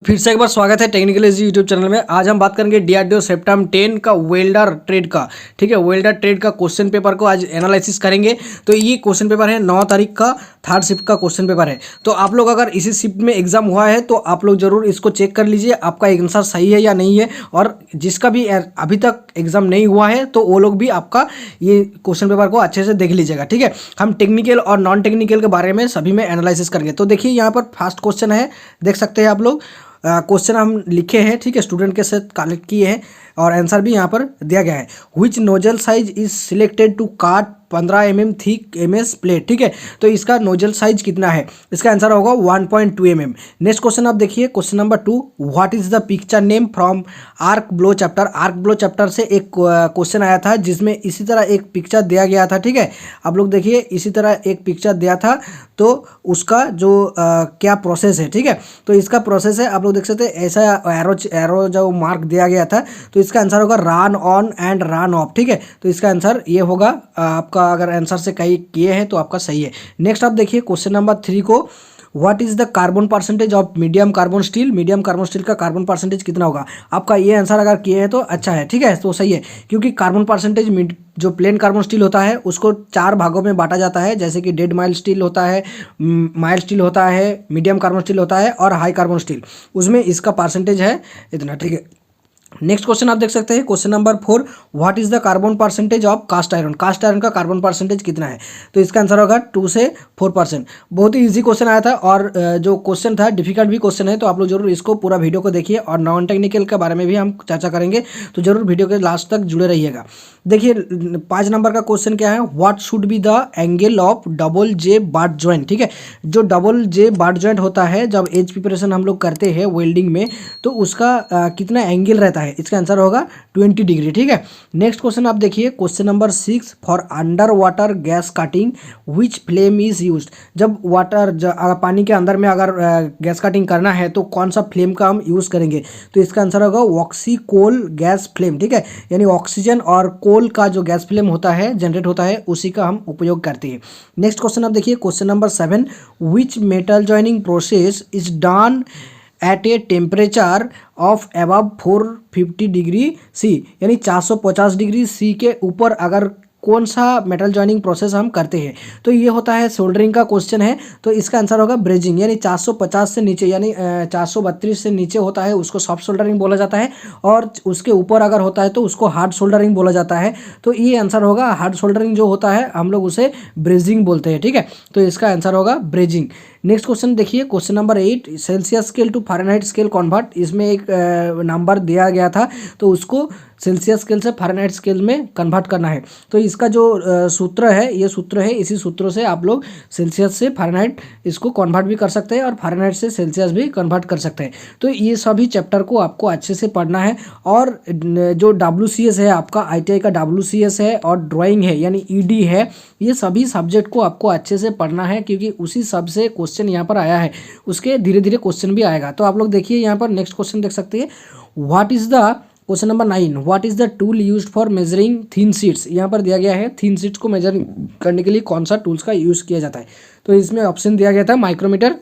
फिर से एक बार स्वागत है टेक्निकल एजी यूट्यूब चैनल में। आज हम बात करेंगे डीआरडीओ सेप्टेम 10 का वेल्डर ट्रेड का। ठीक है, वेल्डर ट्रेड का क्वेश्चन पेपर को आज एनालिसिस करेंगे। तो ये क्वेश्चन पेपर है 9 तारीख का, थर्ड शिफ्ट का क्वेश्चन पेपर है। तो आप लोग अगर इसी शिफ्ट में एग्जाम हुआ है तो आप लोग जरूर इसको चेक कर लीजिए आपका आंसर सही है या नहीं है। और जिसका भी अभी तक एग्जाम नहीं हुआ है तो वो लोग भी आपका ये क्वेश्चन पेपर को अच्छे से देख लीजिएगा। ठीक है, हम टेक्निकल और नॉन टेक्निकल के बारे में सभी में एनालिसिस करेंगे। तो देखिए यहाँ पर फर्स्ट क्वेश्चन है, देख सकते हैं आप लोग। क्वेश्चन हम लिखे हैं, ठीक है, स्टूडेंट के साथ कलेक्ट किए हैं और आंसर भी यहाँ पर दिया गया है। Which nozzle size is selected to cut 15 mm thick MS plate. ठीक है, तो इसका नोजल साइज कितना है? इसका आंसर होगा 1.2 mm। नेक्स्ट क्वेश्चन आप देखिए, question number 2, what is the picture name from arc blow chapter. Arc blow chapter से एक क्वेश्चन आया था जिसमें इसी तरह एक पिक्चर दिया गया था। ठीक है, आप लोग देखिए इसी तरह एक पिक्चर दिया था, तो उसका जो क्या प्रोसेस है। ठीक है, तो इसका प्रोसेस है, आप लोग देख सकते हैं ऐसा एरो जो मार्क दिया गया था, तो इसका आंसर होगा run on and run of. ठीक है, तो इसका आंसर ये होगा आपका, अगर आंसर से कहीं किए हैं तो आपका सही है। नेक्स्ट आप देखिए क्वेश्चन नंबर 3 को, what is the carbon percentage of medium carbon steel. Medium carbon steel का कार्बन परसेंटेज कितना होगा? आपका ये आंसर अगर किए हैं तो अच्छा है। ठीक है, तो सही है, क्योंकि कार्बन परसेंटेज जो प्लेन कार्बन स्टील होता है उसको 4 भागों में बांटा जाता है, जैसे कि डेड माइल्ड स्टील होता है, माइल्ड स्टील होता है, मीडियम कार्बन स्टील होता है और हाई कार्बन स्टील। उसमें इसका परसेंटेज है इतना। ठीक है, नेक्स्ट क्वेश्चन आप देख सकते हैं, question number 4, what is the carbon percentage of cast iron. Cast iron का कार्बन परसेंटेज कितना है? तो इसका आंसर होगा 2 से 4%। बहुत ही इजी क्वेश्चन आया था और जो क्वेश्चन था डिफिकल्ट भी क्वेश्चन है, तो आप लोग जरूर इसको पूरा वीडियो को देखिए। और नॉन टेक्निकल के बारे में भी हम चर्चा करेंगे, तो जरूर वीडियो के लास्ट तक जुड़े रहिएगा। देखिए 5 नंबर का क्वेश्चन क्या है, what should be the angle of double J butt joint. ठीक है, जो डबल जे बाट ज्वाइंट होता है जब एज प्रिपरेशन हम लोग करते हैं वेल्डिंग में, तो उसका कितना एंगल रहता है? इसका आंसर होगा 20 डिग्री। ठीक है, नेक्स्ट क्वेश्चन आप देखिए, question number 6, for under water gas cutting which flame is used. जब पानी के अंदर में अगर गैस कटिंग करना है तो कौन सा फ्लेम का हम यूज़ करेंगे? तो इसका आंसर होगा ऑक्सी कोल गैस फ्लेम। ठीक है, यानी ऑक्सीजन और कोल का जो गैस फ्लेम होता है, जनरेट होता है, उसी का हम उपयोग करते हैं। नेक्स्ट क्वेश्चन आप देखिए, question number 7, which metal joining process is done at a temperature of above 450 degree C. यानी 450 डिग्री सी के ऊपर अगर कौन सा मेटल जॉइनिंग प्रोसेस हम करते हैं? तो ये होता है सोल्डरिंग का क्वेश्चन है, तो इसका आंसर होगा ब्रेजिंग। यानी 450 से नीचे, यानी 432 से नीचे होता है उसको सॉफ्ट सोल्डरिंग बोला जाता है, और उसके ऊपर अगर होता है तो उसको हार्ड सोल्डरिंग बोला जाता है। तो ये आंसर होगा, हार्ड सोल्डरिंग जो होता है हम लोग उसे ब्रेजिंग बोलते हैं। ठीक है, तो इसका आंसर होगा ब्रेजिंग। नेक्स्ट क्वेश्चन देखिए, question number 8, Celsius scale to Fahrenheit scale convert. इसमें एक नंबर दिया गया था, तो उसको सेल्सियस स्केल से फारेनहाइट स्केल में कन्वर्ट करना है। तो इसका जो सूत्र है, ये सूत्र है, इसी सूत्रों से आप लोग सेल्सियस से फारेनहाइट इसको कन्वर्ट भी कर सकते हैं और फारेनहाइट से सेल्सियस भी कन्वर्ट कर सकते हैं। तो ये सभी चैप्टर को आपको अच्छे से पढ़ना है। और जो WCS है आपका, ITI का WCS है और ड्राइंग है यानी ED है, ये सभी सब्जेक्ट को आपको अच्छे से पढ़ना है, क्योंकि उसी सब से क्वेश्चन यहाँ पर आया है, उसके धीरे धीरे क्वेश्चन भी आएगा। तो आप लोग देखिए यहाँ पर नेक्स्ट क्वेश्चन देख सकते हैं, what is the, question number 9, what is the tool used for measuring thin sheets. यहाँ पर दिया गया है थिन शीट्स को मेजर करने के लिए कौन सा टूल्स का यूज़ किया जाता है? तो इसमें ऑप्शन दिया गया था माइक्रोमीटर,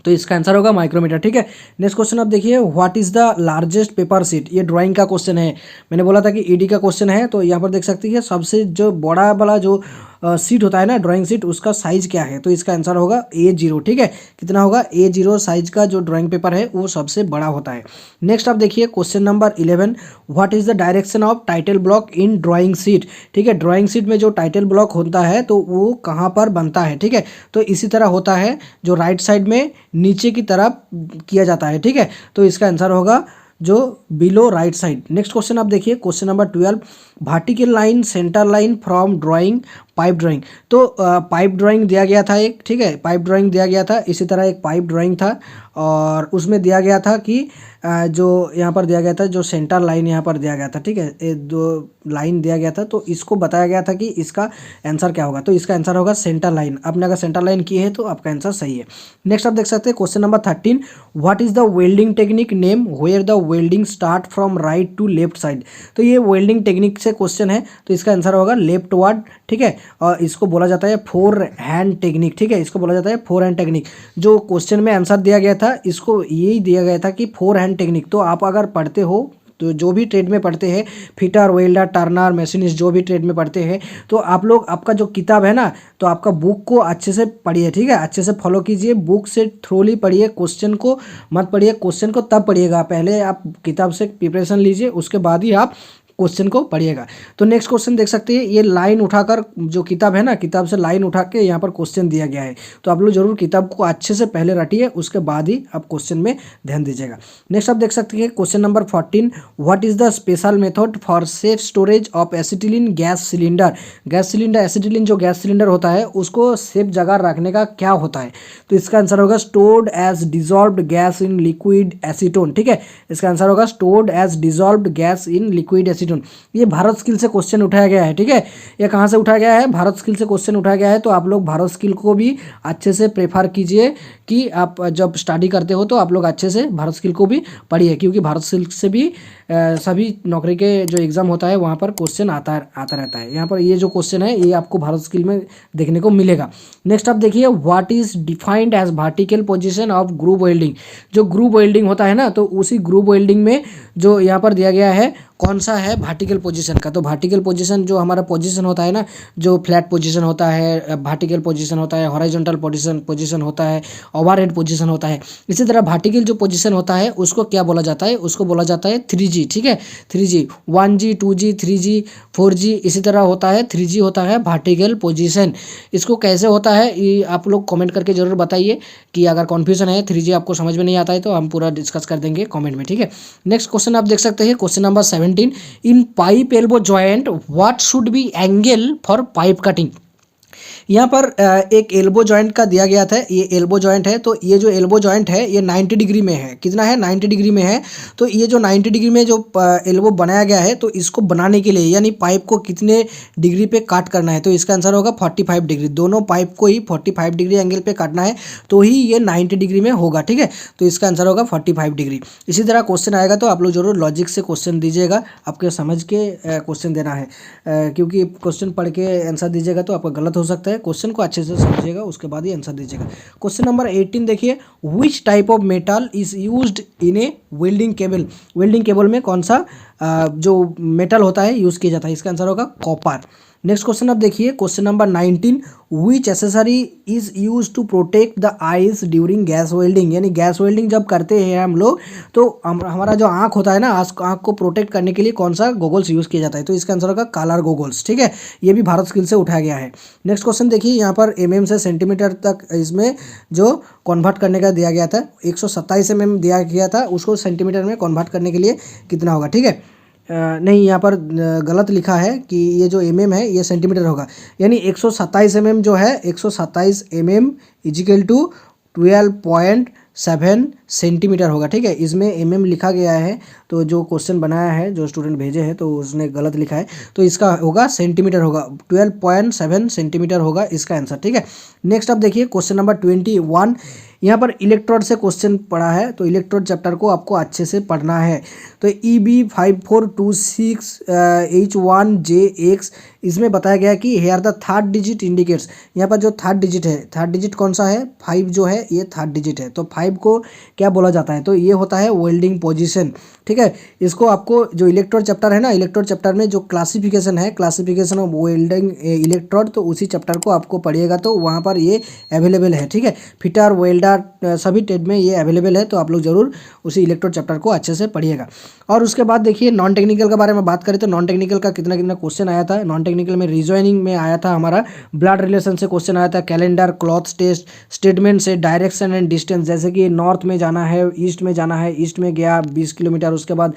तो इसका आंसर होगा माइक्रोमीटर। ठीक है, नेक्स्ट क्वेश्चन आप देखिए, what is the largest paper sheet. ये ड्राइंग का क्वेश्चन है, मैंने बोला था कि ED का क्वेश्चन है, तो यहाँ पर देख सकते हैं सबसे जो बड़ा वाला जो सीट होता है ना, ड्राइंग सीट, उसका साइज क्या है? तो इसका आंसर होगा A0। ठीक है, कितना होगा? A0 साइज का जो ड्राइंग पेपर है वो सबसे बड़ा होता है। नेक्स्ट आप देखिए question number 11, what is the direction of title block in drawing sheet. ठीक है, ड्राइंग सीट में जो टाइटल ब्लॉक होता है तो वो कहाँ पर बनता है? ठीक है, तो इसी तरह होता है, जो राइट साइड में नीचे की तरफ किया जाता है। ठीक है, तो इसका आंसर होगा जो below right side. Next question आप देखिए, question number 12, vertical line centre line from drawing pipe drawing. तो पाइप ड्राइंग दिया गया था एक, ठीक है, पाइप ड्राइंग दिया गया था, इसी तरह एक पाइप ड्राइंग था और उसमें दिया गया था कि जो यहाँ पर दिया गया था, जो सेंटर लाइन यहाँ पर दिया गया था। ठीक है, ये 2 लाइन दिया गया था, तो इसको बताया गया था कि इसका आंसर क्या होगा? तो इसका आंसर होगा सेंटर लाइन। आपने अगर सेंटर लाइन की है तो आपका आंसर सही है। नेक्स्ट आप देख सकते हैं question number 13, what is the welding technique name where the welding start from right to left side. तो ये वेल्डिंग टेक्निक से क्वेश्चन है, तो इसका आंसर होगा लेफ्ट वर्ड। ठीक है, और इसको बोला जाता है फोर हैंड टेक्निक, ठीक है, इसको बोला जाता है फोर हैंड टेक्निक। जो क्वेश्चन में आंसर दिया गया था इसको यही दिया गया था कि फोर हैंड टेक्निक। तो आप अगर पढ़ते हो तो जो भी ट्रेड में पढ़ते हैं, फिटर, वेल्डर, टर्नर, मशीनिस्ट, जो भी ट्रेड में पढ़ते हैं, तो आप लोग आपका जो किताब है ना, तो आपका बुक को अच्छे से पढ़िए, ठीक है, अच्छे से फॉलो कीजिए, बुक से थ्रोली पढ़िए, क्वेश्चन को मत पढ़िए, क्वेश्चन को तब पढ़िएगा, पहले आप किताब से प्रिपरेशन लीजिए, उसके बाद ही आप क्वेश्चन को पढ़िएगा। तो नेक्स्ट क्वेश्चन देख सकते हैं, ये लाइन उठाकर जो किताब है ना, किताब से लाइन उठा के यहाँ पर क्वेश्चन दिया गया है। तो आप लोग जरूर किताब को अच्छे से पहले रटिए, उसके बाद ही आप क्वेश्चन में ध्यान दीजिएगा। नेक्स्ट आप देख सकते हैं question number 14, what is the special method for safe storage of acetylene gas cylinder. Gas cylinder, acetylene जो गैस सिलेंडर होता है उसको सेफ जगह रखने का क्या होता है। तो इसका आंसर होगा stored as dissolved gas in liquid acetone, ठीक है, इसका आंसर होगा stored as dissolved gas in liquid acetone. ये भारत स्किल से क्वेश्चन उठाया गया है, ठीक है, ये कहाँ से उठाया गया है, भारत स्किल से क्वेश्चन उठाया गया है। तो आप लोग भारत स्किल को भी अच्छे से प्रेफर कीजिए कि आप जब स्टडी करते हो तो आप लोग अच्छे से भारत स्किल को भी पढ़िए, क्योंकि भारत स्किल से भी सभी नौकरी के जो एग्ज़ाम होता है वहाँ पर क्वेश्चन आता रहता है। यहाँ पर ये जो क्वेश्चन है ये आपको भारत स्किल में देखने को मिलेगा। नेक्स्ट आप देखिए, what is defined as vertical position of group welding. जो ग्रुप वेल्डिंग होता है ना, तो उसी ग्रुप वेल्डिंग में जो यहाँ पर दिया गया है कौन सा है वर्टिकल पोजीशन का। तो वर्टिकल पोजीशन जो हमारा पोजीशन होता है ना, जो फ्लैट पोजीशन होता है, वर्टिकल पोजीशन होता है, हॉरिजॉन्टल पोजीशन होता है, ओवरहेड पोजीशन होता है। इसी तरह वर्टिकल जो पोजीशन होता है उसको क्या बोला जाता है, उसको बोला जाता है 3G, ठीक है, 3G, 1G, 2G, 3G, 4G, इसी तरह होता है 3G होता है वर्टिकल पोजीशन। इसको कैसे होता है ये आप लोग कमेंट करके जरूर बताइए, कि अगर कन्फ्यूजन है 3G आपको समझ में नहीं आता है तो हम पूरा डिस्कस कर देंगे कमेंट में, ठीक है। नेक्स्ट क्वेश्चन आप देख सकते हैं question number 17, in pipe elbow joint what should B angle for pipe cutting. यहाँ पर एक एल्बो जॉइंट का दिया गया था, ये एल्बो जॉइंट है। तो ये जो एल्बो जॉइंट है ये 90 डिग्री में है, कितना है, 90 डिग्री में है। तो ये जो 90 डिग्री में जो एल्बो बनाया गया है, तो इसको बनाने के लिए यानी पाइप को कितने डिग्री पे काट करना है, तो इसका आंसर होगा 45 डिग्री। दोनों पाइप को ही 45 डिग्री एंगल पे काटना है, तो ही ये 90 डिग्री में होगा, ठीक है। तो इसका आंसर होगा 45 डिग्री। इसी तरह क्वेश्चन आएगा तो आप लोग जरूर लॉजिक से क्वेश्चन दीजिएगा, आपके समझ के क्वेश्चन देना है, क्योंकि क्वेश्चन पढ़ के आंसर दीजिएगा तो आपका गलत हो सकता है। क्वेश्चन को अच्छे से समझिएगा, उसके बाद ही आंसर दीजिएगा। क्वेश्चन नंबर 18 देखिए, which type of metal is used in A welding cable. Welding cable में कौन सा जो मेटल होता है यूज़ किया जाता है, इसका आंसर होगा कॉपर। नेक्स्ट क्वेश्चन आप देखिए question number 19, which accessory is use to protect the eyes during gas welding. यानी गैस वेल्डिंग जब करते हैं हम लोग, तो हमारा जो आँख होता है ना, आँख को प्रोटेक्ट करने के लिए कौन सा गोगल्स यूज़ किया जाता है, तो इसका आंसर होगा कलर गोगल्स, ठीक है। ये भी भारत स्किल से उठाया गया है। नेक्स्ट क्वेश्चन देखिए, यहाँ पर mm से सेंटीमीटर तक इसमें जो कन्वर्ट करने का दिया गया था, 127 mm दिया गया था, उसको सेंटीमीटर में कन्वर्ट करने के लिए कितना होगा, ठीक है। नहीं, यहाँ पर गलत लिखा है कि ये जो mm है ये सेंटीमीटर होगा, यानी 127 mm जो है 127 mm इजिकल टू 12.7 सेंटीमीटर होगा, ठीक है। इसमें mm लिखा गया है, तो जो क्वेश्चन बनाया है, जो स्टूडेंट भेजे हैं, तो उसने गलत लिखा है, तो इसका होगा सेंटीमीटर होगा, 12.7 सेंटीमीटर होगा इसका आंसर, ठीक है। नेक्स्ट आप देखिए क्वेश्चन नंबर 21, यहाँ पर इलेक्ट्रोड से क्वेश्चन पढ़ा है, तो इलेक्ट्रोड चैप्टर को आपको अच्छे से पढ़ना है। तो EB5426H1JX इसमें बताया गया कि here the third digit indicates. यहाँ पर जो थर्ड डिजिट है, थर्ड डिजिट कौन सा है, 5 जो है ये थर्ड डिजिट है। तो 5 को क्या बोला जाता है, तो ये होता है वेल्डिंग पोजीशन, ठीक है। इसको आपको जो इलेक्ट्रोड चैप्टर है ना, इलेक्ट्रोड चैप्टर में जो क्लासिफिकेशन है, क्लासिफिकेशन ऑफ वेल्डिंग इलेक्ट्रोड, तो उसी चैप्टर को आपको पढ़िएगा, तो वहाँ पर ये अवेलेबल है, ठीक है। फिटर, वेल्डर, सभी ट्रेड में ये अवेलेबल है, तो आप लोग जरूर उसी इलेक्ट्रोड चैप्टर को अच्छे से पढ़िएगा। और उसके बाद देखिए नॉन टेक्निकल के बारे में बात करें तो नॉन टेक्निकल का कितना कितना क्वेश्चन आया था। नॉन टेक्निकल में रीजॉइनिंग में आया था हमारा, ब्लड रिलेशन से क्वेश्चन आया था, कैलेंडर, क्लॉथ टेस्ट, स्टेटमेंट से, डायरेक्शन एंड डिस्टेंस, जैसे कि नॉर्थ में जाना है, ईस्ट में जाना है, ईस्ट में गया 20 किलोमीटर, उसके बाद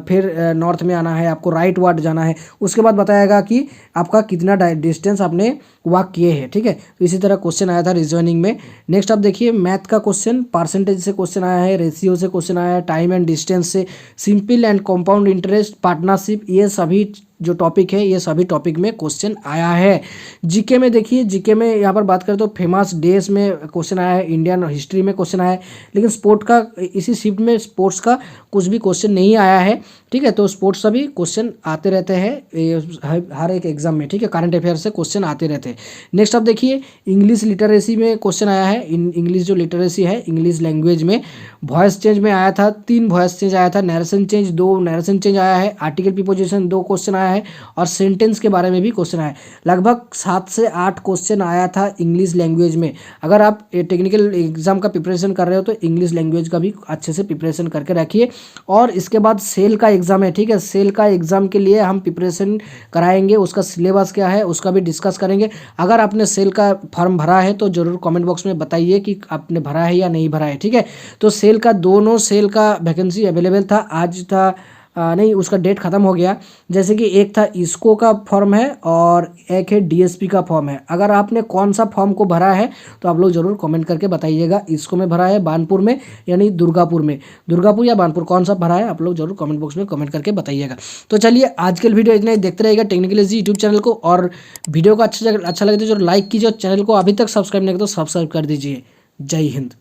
फिर नॉर्थ में आना है, आपको राइट वार्ड जाना है, उसके बाद बताएगा कि आपका कितना डिस्टेंस आपने वॉक किए हैं, ठीक है। तो इसी तरह क्वेश्चन आया था रीजनिंग में। नेक्स्ट आप देखिए मैथ का क्वेश्चन, परसेंटेज से क्वेश्चन आया है, रेशियो से क्वेश्चन आया है, टाइम एंड डिस्टेंस से, simple and compound interest, partnership, ये सभी जो टॉपिक है ये सभी टॉपिक में क्वेश्चन आया है। जीके में देखिए, जीके में यहाँ पर बात करें तो फेमस डेज में क्वेश्चन आया है, इंडियन हिस्ट्री में क्वेश्चन आया है, लेकिन स्पोर्ट का इसी शिफ्ट में स्पोर्ट्स का कुछ भी क्वेश्चन नहीं आया है। ठीक है, तो स्पोर्ट्स से भी क्वेश्चन आते रहते हैं हर एक एग्जाम में। ठीक है, करंट अफेयर से क्वेश्चन आते रहते हैं। नेक्स्ट आप देखिए, इंग्लिश लिटरेसी में क्वेश्चन आया है। इंग्लिश जो लिटरेसी है, इंग्लिश लैंग्वेज में वॉइस चेंज में आया था, 3 वॉइस चेंज आया था, नरेशन चेंज 2 नरेशन चेंज आया है, आर्टिकल प्रीपोजिशन 2 क्वेश्चन आया है, और सेंटेंस के बारे में भी क्वेश्चन आया है। लगभग 7 से 8 क्वेश्चन आया था इंग्लिश लैंग्वेज में। अगर आप टेक्निकल एग्जाम का प्रिपरेशन कर रहे हो तो इंग्लिश लैंग्वेज का भी अच्छे से प्रिपरेशन करके रखिए। और इसके बाद सेल का एग्जाम है। ठीक है, सेल का एग्जाम के लिए हम प्रिपरेशन कराएंगे, उसका सिलेबस क्या है उसका भी डिस्कस करेंगे। अगर आपने सेल का फॉर्म भरा है तो जरूर कमेंट बॉक्स में बताइए कि आपने भरा है या नहीं भरा है। ठीक है, तो सेल का दोनों सेल का वैकेंसी अवेलेबल था, आज था नहीं, उसका डेट ख़त्म हो गया। जैसे कि एक था इसको का फॉर्म है और एक है डीएसपी का फॉर्म है। अगर आपने कौन सा फॉर्म को भरा है तो आप लोग ज़रूर कमेंट करके बताइएगा। इसको में भरा है बानपुर में यानी दुर्गापुर में, दुर्गापुर या बानपुर कौन सा भरा है आप लोग जरूर कमेंट बॉक्स में कमेंट करके बताइएगा। तो चलिए आज के वीडियो इतना ही, देखते रहेगा टेक्निकल इजी यूट्यूब चैनल को, और वीडियो को अच्छा लगे तो जरूर लाइक कीजिए, और चैनल को अभी तक सब्सक्राइब नहीं किया तो सब्सक्राइब कर दीजिए। जय हिंद।